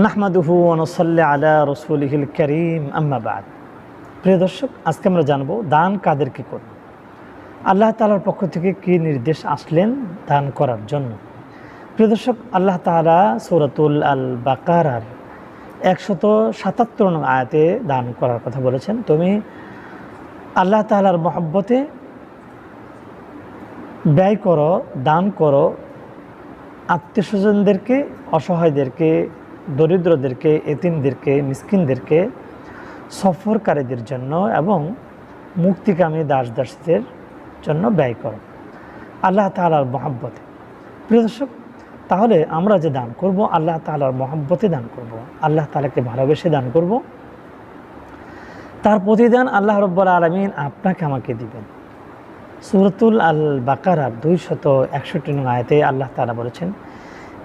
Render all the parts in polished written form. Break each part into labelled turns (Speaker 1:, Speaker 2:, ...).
Speaker 1: নাহমাদুহু ওয়া নুসাল্লি আলা রাসূলিহিল কারীম আম্মা বা'দ। প্রিয় দর্শক, আজকে আমরা জানব দান কাদেরকে করব। আল্লাহ তাআলার পক্ষ থেকে কী নির্দেশ আসলেন দান করার জন্য। প্রিয় দর্শক, আল্লাহ তাআলা সূরাতুল আল বাকারার 177 নং আয়াতে দান করার কথা বলেছেন। তুমি আল্লাহ তাআলার মহব্বতে ব্যয় করো, দান করো, আত্মীয়স্বজনদেরকে, অসহায়দেরকে, দরিদ্রদেরকে, এতিমদেরকে, মিসকিনদেরকে, সফরকারীদের জন্য এবং মুক্তিকামী দাস দাসীদের জন্য ব্যয় করো আল্লাহ তাআলার মহব্বতে। প্রিয় দর্শক, তাহলে আমরা যে দান করব আল্লাহ তাআলার মহব্বতে দান করব, আল্লাহ তাআলাকে ভালোবেসে দান করব। তার প্রতিদান আল্লাহ রাব্বুল আলামিন আপনাকে আমাকে দিবেন। সূরাতুল আল বাকারার 261 নং আয়াতে আল্লাহ তাআলা বলেছেন,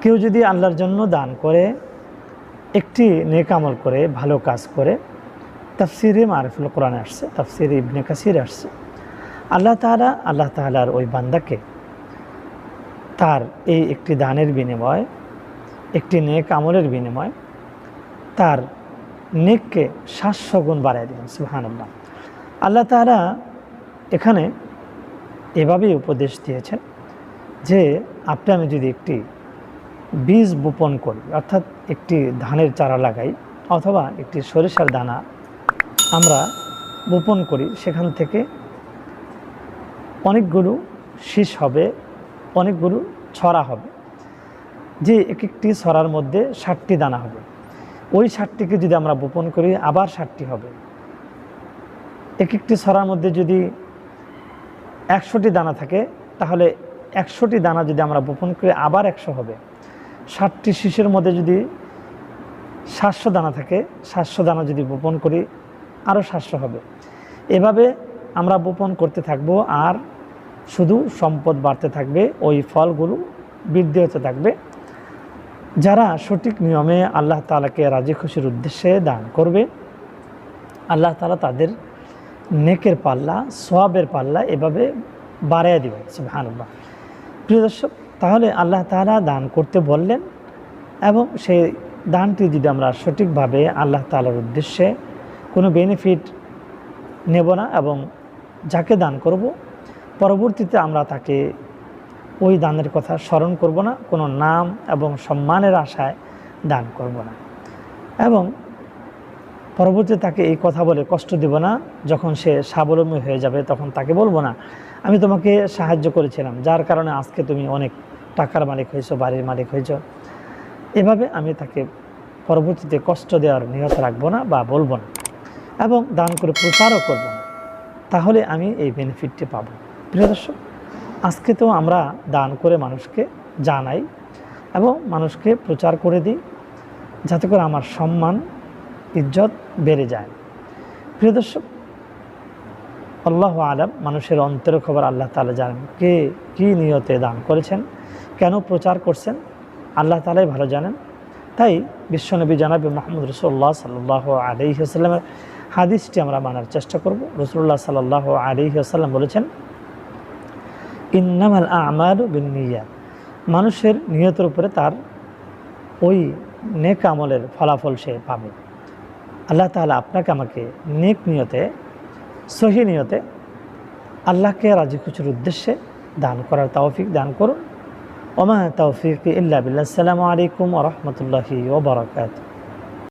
Speaker 1: কেউ যদি আল্লাহর জন্য দান করে, একটি নেক আমল করে, ভালো কাজ করে, তাফসিরে মারিফুল কোরআনে আসছে, তাফসিরে ইবনে কাসির আসছে, আল্লাহ তাআলার ওই বান্দাকে তার এই একটি দানের বিনিময়, একটি নেক আমলের বিনিময় তার নেককে 700 গুণ বাড়ায় দেবেন। সুবহানাল্লাহ। আল্লাহ তাআলা এখানে এভাবেই উপদেশ দিয়েছেন যে আপনি আমি যদি একটি বীজ বপন করি, অর্থাৎ একটি ধানের চারা লাগাই অথবা একটি সরিষার দানা আমরা বপন করি, সেখান থেকে অনেকগুলো শীষ হবে, অনেকগুলো ছড়া হবে। যে এক একটি ছড়ার মধ্যে 60টি দানা হবে। ওই 60টিকে যদি আমরা বপন করি আবার 60টি হবে। এক একটি ছড়ার মধ্যে যদি 100টি দানা থাকে, তাহলে 100টি দানা যদি আমরা বপন করি আবার 100 হবে। 60টি শীষের মধ্যে যদি 700 দানা থাকে, 700 দানা যদি বপন করি আরও 700 হবে। এভাবে আমরা বপন করতে থাকবো আর শুধু সম্পদ বাড়তে থাকবে, ওই ফলগুলো বৃদ্ধি হতে থাকবে। যারা সঠিক নিয়মে আল্লাহ তাআলাকে রাজি খুশির উদ্দেশ্যে দান করবে, আল্লাহ তাআলা তাদের নেকের পাল্লা, সওয়াবের পাল্লা এভাবে বাড়াইয়া দিবেন। সুবহানাল্লাহ। প্রিয় দর্শক, তাহলে আল্লাহ তাআলা দান করতে বললেন এবং সেই দানটি যদি আমরা সঠিকভাবে আল্লাহ তাআলার উদ্দেশ্যে কোনো বেনিফিট নেব না এবং যাকে দান করব পরবর্তীতে আমরা তাকে ওই দানের কথা স্মরণ করব না, কোনো নাম এবং সম্মানের আশায় দান করব না এবং পরবর্তীতে তাকে এই কথা বলে কষ্ট দেব না। যখন সে স্বাবলম্বী হয়ে যাবে তখন তাকে বলবো না, আমি তোমাকে সাহায্য করেছিলাম, যার কারণে আজকে তুমি অনেক টাকার মালিক হয়েছো, বাড়ির মালিক হয়েছো। এভাবে আমি তাকে পরবর্তীতে কষ্ট দেওয়ার নিয়ত রাখবো না বা বলবো না এবং দান করে প্রচারও করব না, তাহলে আমি এই বেনিফিটটি পাবো। প্রিয় দর্শক, আজকে তো আমরা দান করে মানুষকে জানাই এবং মানুষকে প্রচার করে দিই, যাতে করে আমার সম্মান, ইজ্জত বেড়ে যায়। প্রিয় দর্শক, আল্লাহু আলাম, মানুষের অন্তরের খবর আল্লাহ তাআলা জানেন। কে কী নিয়তে দান করেছেন, কেন প্রচার করছেন, আল্লাহ তাআলাই ভালো জানেন। তাই বিশ্বনবী জনাবে মুহাম্মদ রাসূলুল্লাহ সাল্লাল্লাহু আলাইহি ওয়াসাল্লামের হাদিসটি আমরা মানার চেষ্টা করব। রাসূলুল্লাহ সাল্লাল্লাহু আলাইহি ওয়াসাল্লাম বলেছেন, ইন্নামাল আমালু বিন্নিয়াত, মানুষের নিয়তের উপরে তার ওই নেক আমলের ফলাফল সে পাবে। আল্লাহ তাআলা আপনাকে আমাকে নেক নিয়তে, সহি নিয়তে আল্লাহকে রাজি খুশির উদ্দেশ্যে দান করার তৌফিক দান করুন। ওমা তৌফিক ইল্লা বিল্লাহ। আসসালামু আলাইকুম ওয়া রাহমাতুল্লাহি ওয়া বারাকাতুহু।